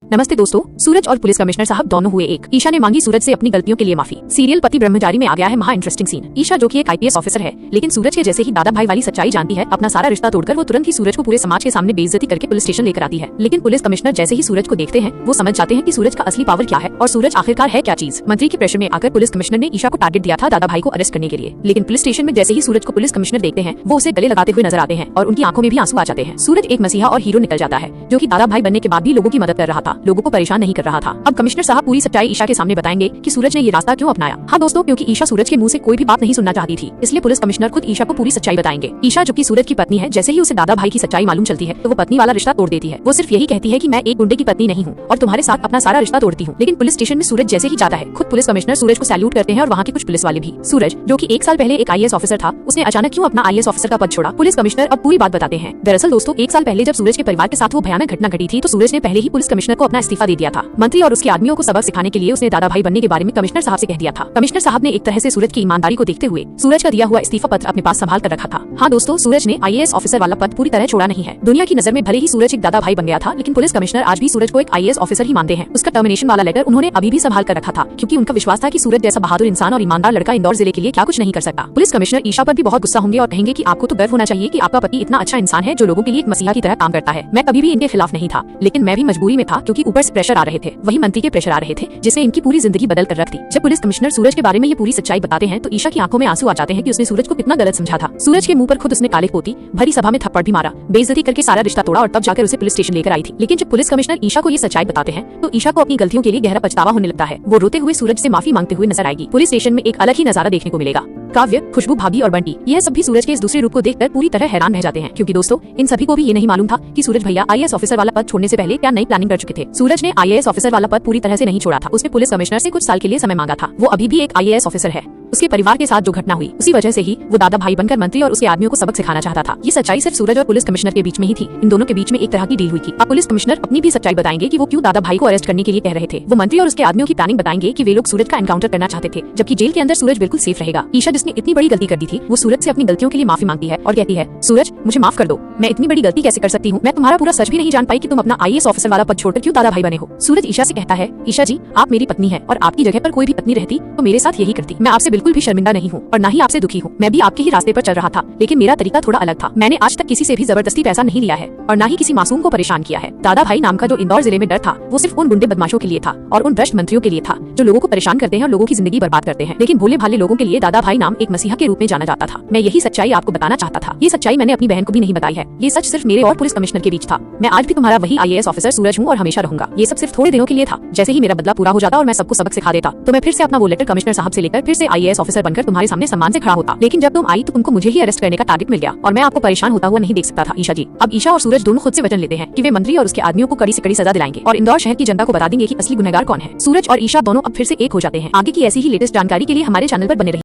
नमस्ते दोस्तों, सूरज और पुलिस कमिश्नर साहब दोनों हुए एक। ईशा ने मांगी सूरज से अपनी गलतियों के लिए माफी। सीरियल पति ब्रह्मचारी में आ गया है महा इंटरेस्टिंग सीन। ईशा जो कि एक आईपीएस ऑफिसर है, लेकिन सूरज के जैसे ही दादा भाई वाली सच्चाई जानती है, अपना सारा रिश्ता तोड़कर वो तुरंत ही सूरज को पूरे समाज के सामने बेइज्जती करके पुलिस स्टेशन लेकर आती है। लेकिन पुलिस कमिश्नर जैसे ही सूरज को देखते हैं, वो समझ जाते हैं कि सूरज का असली पावर क्या है और सूरज आखिरकार है क्या चीज। मंत्री के प्रेशर में आकर पुलिस कमिश्नर ने ईशा को टारगेट दिया था दादा भाई को अरेस्ट करने के लिए। लेकिन पुलिस स्टेशन में जैसे ही सूरज को पुलिस कमिश्नर देखते हैं, वो उसे गले लगाते हुए नजर आते हैं और उनकी आंखों में भी आंसू आ जाते हैं। सूरज एक मसीहा और हीरो निकल जाता है, जो कि दादा भाई बनने के बाद भी लोगों की मदद कर रहा था, लोगों को परेशान नहीं कर रहा था। अब कमिश्नर साहब पूरी सच्चाई ईशा के सामने बताएंगे कि सूरज ने ये रास्ता क्यों अपनाया। हाँ दोस्तों, क्योंकि ईशा सूरज के मुंह से कोई भी बात नहीं सुनना चाहती थी, इसलिए पुलिस कमिश्नर खुद ईशा को पूरी सच्चाई बताएंगे। ईशा जो कि सूरज की पत्नी है, जैसे ही उसे दादा भाई की सच्चाई मालूम चलती है, तो वो पत्नी वाला रिश्ता तोड़ देती है। वो सिर्फ यही कहती है कि मैं एक गुंडे की पत्नी नहीं हूँ और तुम्हारे साथ अपना सारा रिश्ता तोड़ती हूँ। लेकिन पुलिस स्टेशन में सूरज जैसे ही जाता है, खुद पुलिस कमिश्नर सूरज को सैल्यूट करते हैं और वहाँ के कुछ पुलिस वाले भी। सूरज जो कि 1 साल पहले एक आईएएस ऑफिसर था, उसने अचानक क्यों अपना आईएएस ऑफिसर का पद छोड़ा, पुलिस कमिश्नर अब पूरी बात बताते हैं। दरअसल दोस्तों, 1 साल पहले जब सूरज के परिवार के साथ वो भयानक घटना घटी थी, तो सूरज ने पहले ही पुलिस कमिश्नर को अपना इस्तीफा दे दिया था। मंत्री और उसके आदमियों को सबक सिखाने के लिए उसने दादा भाई बनने के बारे में कमिश्नर साहब से कह दिया था। कमिश्नर साहब ने एक तरह से सूरज की ईमानदारी को देखते हुए सूरज का दिया हुआ इस्तीफा पत्र अपने पास संभाल कर रखा था। हाँ दोस्तों, सूरज ने आईएएस ऑफिसर वाला पद पूरी तरह छोड़ा नहीं है। दुनिया की नजर में भले ही सूरज एक दादा भाई बन गया था, लेकिन पुलिस कमिश्नर आज भी सूरज को एक आईएएस ऑफिसर ही मानते हैं। उसका टर्मिनेशन वाला लेटर उन्होंने अभी भी संभाल कर रखा था, क्योंकि उनका विश्वास था कि सूरज जैसा बहादुर इंसान और ईमानदार लड़का इंदौर जिले के लिए क्या कुछ नहीं कर सकता। पुलिस कमिश्नर ईशा पर भी बहुत गुस्सा होंगे और कहेंगे कि आपको तो गर्व होना चाहिए कि आपका पति इतना अच्छा इंसान है जो लोगों के लिए एक मसीहा की तरह काम करता है। मैं कभी भी इनके खिलाफ नहीं था, लेकिन मैं भी मजबूरी में था, क्योंकि ऊपर से प्रेशर आ रहे थे, वही मंत्री के प्रेशर आ रहे थे, जिसने इनकी पूरी जिंदगी बदल कर रख दी। जब पुलिस कमिश्नर सूरज के बारे में ये पूरी सच्चाई बताते हैं, तो ईशा की आंखों में आंसू आ जाते हैं कि उसने सूरज को कितना गलत समझा था। सूरज के मुंह पर खुद उसने काले पोती भरी सभा में थप्पड़ भी मारा, बेइज्जती करके सारा रिश्ता तोड़ा और तब जाकर उसे पुलिस स्टेशन लेकर आई थी। लेकिन जब पुलिस कमिश्नर ईशा को ये सच्चाई बताते हैं, तो ईशा को अपनी गलतियों के लिए गहरा पछतावा होने लगता है। वो रोते हुए सूरज से माफी मांगते हुए नजर आएगी। पुलिस स्टेशन में एक अलग ही नजारा देखने को मिलेगा। काव्य, खुशबू भाभी और बंटी, यह सब भी सूरज के इस दूसरे रूप को देखकर पूरी तरह हैरान रह जाते हैं, क्योंकि दोस्तों इन सभी को भी ये नहीं मालूम था कि सूरज भैया आईएएस ऑफिसर वाला पद छोड़ने से पहले क्या नई प्लानिंग कर चुके थे। सूरज ने आईएएस ऑफिसर वाला पद पूरी तरह से नहीं छोड़ा था, उसने पुलिस कमिश्नर से कुछ साल के लिए समय मांगा था। वो अभी भी एक आईएएस ऑफिसर है। उसके परिवार के साथ जो घटना हुई, उसी वजह से ही वो दादा भाई बनकर मंत्री और उसके आदमियों को सबक सिखाना चाहता था। ये सच्चाई सिर्फ सूरज और पुलिस कमिश्नर के बीच में ही थी, इन दोनों के बीच में एक तरह की डील हुई थी। अब पुलिस कमिश्नर अपनी भी सच्चाई बताएंगे कि वो क्यों दादा भाई को अरेस्ट करने के लिए कह रहे थे। वो मंत्री और उसके आदमियों की प्लानिंग बताएंगे कि वे लोग सूरज का एनकाउंटर करना चाहते थे, जबकि जेल के अंदर सूरज बिल्कुल सेफ रहेगा। ईशा जिसने इतनी बड़ी गलती कर दी थी, वो सूरज से अपनी गलतियों के लिए माफी मांगती है और कहती है, सूरज मुझे माफ कर दो, मैं इतनी बड़ी गलती कैसे कर सकती हूँ। मैं तुम्हारा पूरा सच भी नहीं जान पाई कि तुम अपना आईएएस ऑफिसर वाला पद छोड़कर क्यों दादा भाई बने हो। सूरज ईशा से कहता है, ईशा जी आप मेरी पत्नी है और आपकी जगह पर कोई भी पत्नी रहती तो मेरे साथ यही करती। मैं आपसे बिल्कुल भी शर्मिंदा नहीं हूँ और न ही आपसे दुखी हूँ। मैं भी आपके ही रास्ते पर चल रहा था, लेकिन मेरा तरीका थोड़ा अलग था। मैंने आज तक किसी से भी जबरदस्ती पैसा नहीं लिया है और न ही किसी मासूम को परेशान किया है। दादा भाई नाम का जो इंदौर जिले में डर था, वो सिर्फ उन गुंडे बदमाशों के लिए था और उन भ्रष्ट मंत्रियों के लिए था जो लोगों को परेशान करते हैं और लोगों की जिंदगी बर्बाद करते हैं। लेकिन भोले भाले लोगों के लिए दादा भाई नाम एक मसीहा के रूप में जाना जाता था। मैं यही सच्चाई आपको बताना चाहता था। ये सच्चाई मैंने अपनी बहन को भी नहीं बताई है। ये सच सिर्फ मेरे और पुलिस कमिश्नर के बीच था। मैं आज भी तुम्हारा वही आईएएस ऑफिसर सूरज हूँ और हमेशा रहूंगा। ये सब सिर्फ थोड़े दिनों के लिए था। जैसे ही मेरा बदला पूरा हो जाता और मैं सबको सबक सिखा देता, तो मैं फिर से अपना वो लेटर कमिश्नर साहब से लेकर फिर से आईएएस ऑफिसर बनकर तुम्हारे सामने सम्मान से खड़ा होता। लेकिन जब तुम आई तो तुमको मुझे ही अरेस्ट करने का टारगेट मिल गया और मैं आपको परेशान होता हुआ नहीं देख सकता था। ईशा जी, अब ईशा और सूरज दोनों खुद से वचन लेते हैं कि वे मंत्री और उसके आदमियों को कड़ी से कड़ी सजा दिलाएंगे और इंदौर शहर की जनता को बता देंगे कि असली गुनहगार कौन है। सूरज और ईशा दोनों अब फिर से एक हो जाते हैं। आगे की ऐसी ही लेटेस्ट जानकारी के लिए हमारे चैनल पर बने रहिए।